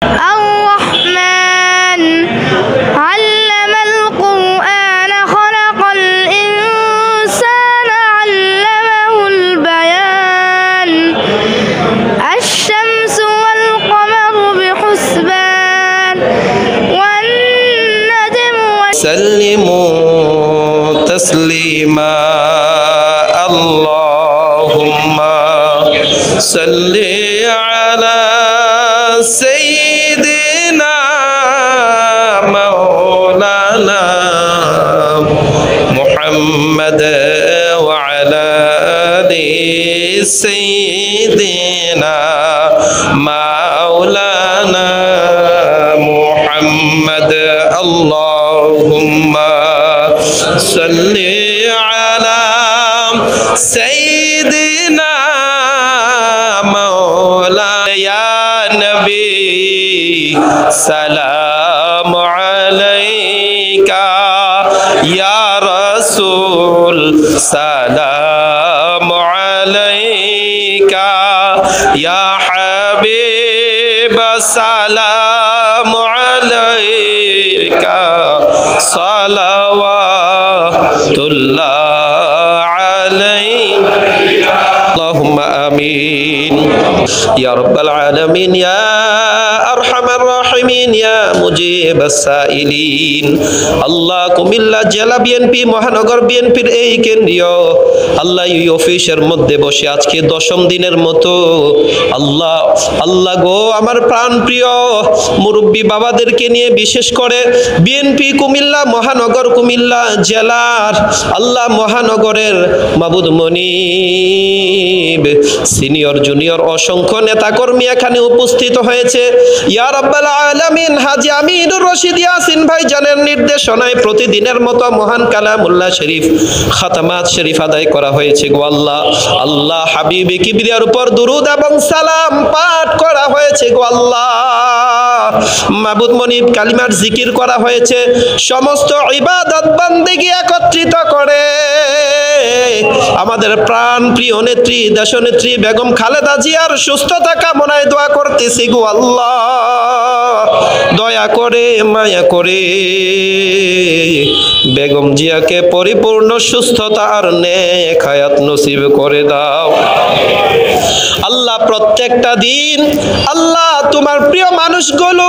الرحمن علم القرآن خلق الإنسان علمه البيان الشمس والقمر بحسبان والنجم سلموا تسليما اللهم صل على سيدنا مولانا محمد وعلى آل سيدنا مولانا محمد اللهم صل على سيدنا مولانا يا نبي سلام عليك يا رسول سلام عليك يا حبيب سلام عليك صلوات الله عليك اللهم آمين يا رب العالمين يا أرحم الراحمين يا মুজিব সাইলিন আল্লাহ কুমিল্লা জেলা বিএনপি মহানগর বিএনপির এই কেন্দ্রীয় আল্লাহ এই অফিসের মধ্যে বসে আজকে 10ম দিনের মতো আল্লাহ আল্লাহ গো আমার প্রাণ প্রিয় মুরব্বী বাবাদেরকে নিয়ে বিশেষ করে বিএনপি কুমিল্লা মহানগর কুমিল্লা জেলার আল্লাহ মহানগরের মাবুদ মনিব সিনিয়র জুনিয়র অসংখ্য নেতাকর্মী এখানে উপস্থিত হয়েছে ইয়া রাব্বাল আলামিন হাজী আমিনুর রশিদ ইয়াসিন ভাই জানের নির্দেশনায় প্রতিদিনের মতো মহান কালামুল্লাহ শরীফ খাতামাত শরীফ আদায় করা হয়েছে গো আল্লাহ আল্লাহ হাবিবে কিবরিয়ার উপর দুরুদ এবং সালাম পাঠ করা হয়েছে গো আল্লাহ মাবুদ মনিব কালিমার জিকির করা হয়েছে সমস্ত ইবাদত বান্দেগী একত্রিত করে আমাদের প্রাণ প্রিয় নেত্রী দেশনেত্রী বেগম খালেদা জিয়ার সুস্থতা কামনায় দোয়া করতেছি গো আল্লাহ দয়া করে মায়া করে বেগম জিয়াকে পরিপূর্ণ সুস্থতা আর নেক হায়াত নসিব করে দাও আল্লাহ প্রত্যেকটা দিন আল্লাহ তোমার প্রিয় মানুষগুলো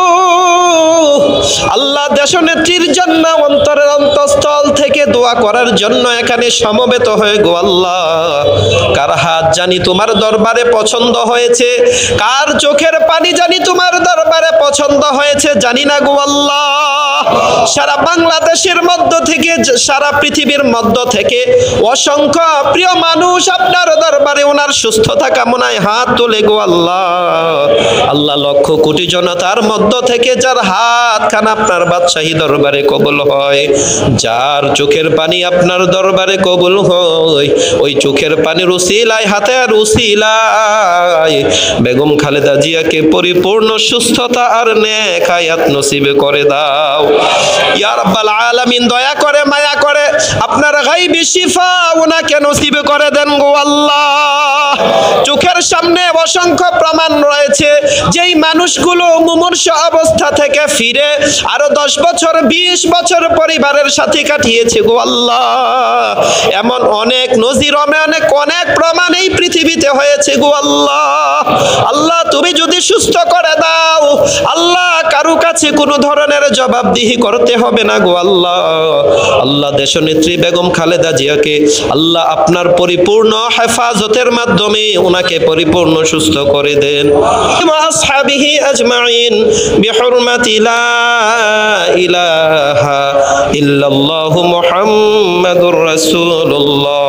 আল্লাহ দেশনেত্রীর জন্য অন্তরের অন্তঃস্থল থেকে দোয়া করার জন্য এখানে সমবেত হয়ে গো আল্লাহ কার হাত জানি তোমার দরবারে পছন্দ হয়েছে কার চোখের পানি জানি তোমার দরবারে পছন্দ হয়েছে জানি না গো আল্লাহ সারা বাংলাদেশের মধ্য থেকে সারা পৃথিবীর মধ্য থেকে অসংখ্য প্রিয় মানুষ আপনার দরবারে ওনার সুস্থতা কামনায় হাত তোলে গো আল্লাহ আল্লাহ লক্ষ কোটি জনতার মধ্য থেকে যার হাত খানা আপনার বাদশাহী দরবারে কবুল হয় যার চোখের পানি আপনার দরবারে কবুল হয় ওই চোখের পানির উসিলায় হাতের উসিলায় বেগম খালেদা জিয়াকে পরিপূর্ণ সুস্থতা আর নেক হায়াত নসিব করে দাও ইয়া রাব্বাল আলামিন দয়া করে মায়া করে আপনার গায়বী শিফা ওনাকে নসিব করে দেন গো আল্লাহ চোখের সামনে অসংখ্য প্রমাণ রয়েছে যেই মানুষগুলো মুমূর্ষ অবস্থা থেকে ফিরে আরো 10 বছর 20 বছর পরিবারের সাথে কাটিয়েছে গো আল্লাহ এমন অনেক নজির অনেক প্রমাণ এই পৃথিবীতে হয়েছে গো আল্লাহ আল্লাহ তুমি যদি সুস্থ করে দাও আল্লাহ কারো কাছে কোনো ধরনের জবাবদিহি করতে হবে না গো আল্লাহ আল্লাহ দেশনেত্রী বেগম খালেদা জিয়াকে আল্লাহ আপনার পরিপূর্ণ হেফাজতের মাধ্যমে ওনাকে পরিপূর্ণ সুস্থ করে দেন আসহাবিহি আজমাইন বিহুরমাতি লা ইলাহা ইল্লাল্লাহু মুহাম্মাদুর রাসূলুল্লাহ